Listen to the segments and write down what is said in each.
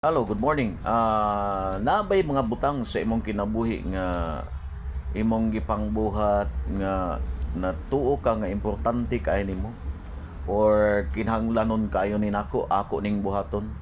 Hello, good morning. Naabay mga butang sa imong kinabuhi nga imong gipangbuhat nga natuo ka nga importante kaayo nimo or kinahanglanon kaayo ni ako ning buhaton.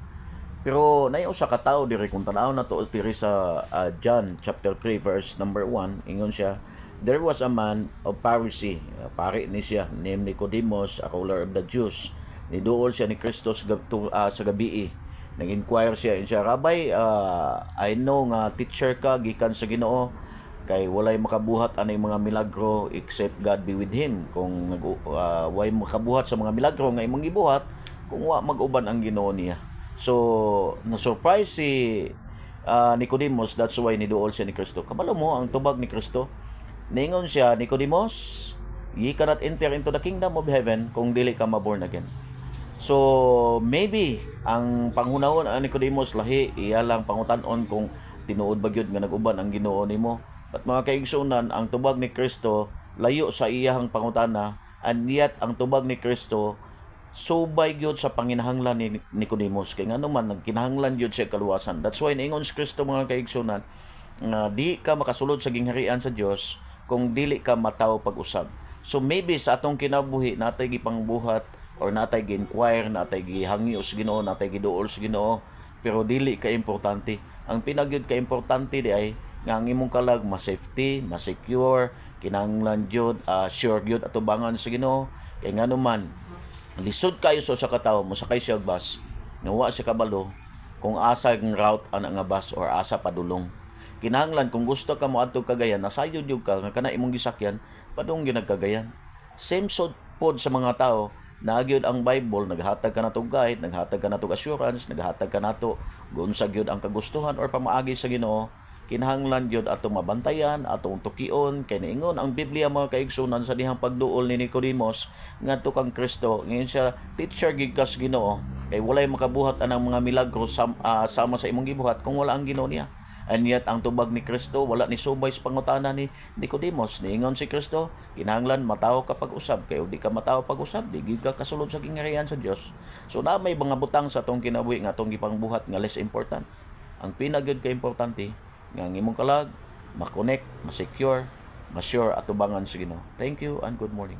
Pero nay usa ka tawo diri kung tan-aw na to diri sa John chapter 3 verse number 1 ingon siya, there was a man of Pharisee, pari ni siya named Nicodemus, a ruler of the Jews. Niduol siya ni Kristo sa gabii. Nag-inquire siya, Rabbi, I know nga teacher ka gikan sa Ginoo, kay walay makabuhat anay mga milagro except God be with him. Kung way makabuhat sa mga milagro nga imong gibuhat, kung wa mag-uban ang Ginoo niya. So na-surprise si Nicodemus, that's why niduol siya ni Kristo. Kabalo mo ang tubag ni Kristo. Ningon siya, Nicodemus, ye cannot enter into the kingdom of heaven kung dili ka maborn again. So, maybe, ang panghunahon ang Nicodemus lahi, iya lang pangutan-on kung tinuod ba gyud nga nag-uban ang Ginoo nimo. At mga kaigsunan, ang tubag ni Kristo layo sa iyahang pangutana, and yet ang tubag ni Kristo subay gyud sa panginahanglan ni Nicodemus. Kay ngano man nagkinahanglan gyud siya kaluwasan. That's why naingon si Kristo mga kaigsunan, nga di ka makasulod sa gingharian sa Dios kung dili ka mataw pag-usab. So maybe sa atong kinabuhi natay gipangbuhat or natay gi-inquire, natay gihangyo sa Ginoo, natay giduol sa Ginoo, pero dili ka importante. Ang pinagyud ka importante di ay nga ang imong kalag ma-safety, ma-secure, kinahanglan jud sure gyud atubangan sa Ginoo. Kay ngano man lisod kayo sa katawo mo sakay siya og bus, nga wa siya kabalo kung asa ang route ana nga bus or asa padulong. Kinahanglan kung gusto ka mo adto Cagayan, nasayod jud ka nga kana imong gisakyan padung gyud Cagayan. Same sod pod sa mga tao. Nagyod ang Bible, naghatag ka nato guide, naghatag ka nato assurance, naghatag ka nato gunsa gyud ang kagustuhan or pamaagi sa Ginoo. Kinahanglan gyud atong mabantayan, atong tukion kay niingon ang Biblia mga kaigsunan sa dihang pagduol ni Nicodemus ngadto kang Kristo. Ngayon siya teacher gid kas Ginoo, kay walay makabuhat anang mga milagro sama sa imong gibuhat kung wala ang Ginoo niya. And yet, ang tubag ni Kristo, wala ni subay sa pangutana ni Nicodemus. Niingon si Kristo, kinahanglan mataw ka pag-usab. Kaya di ka mataw pag-usab, di ka kasulod sa gingharian sa Dios. So na may mga butang sa atong kinabuhi nga atong gipangbuhat nga less important. Ang pinagyud ka importante, nga ang imong kalag, ma-connect, ma-secure, ma-sure atubangan sa Ginoo. Thank you and good morning.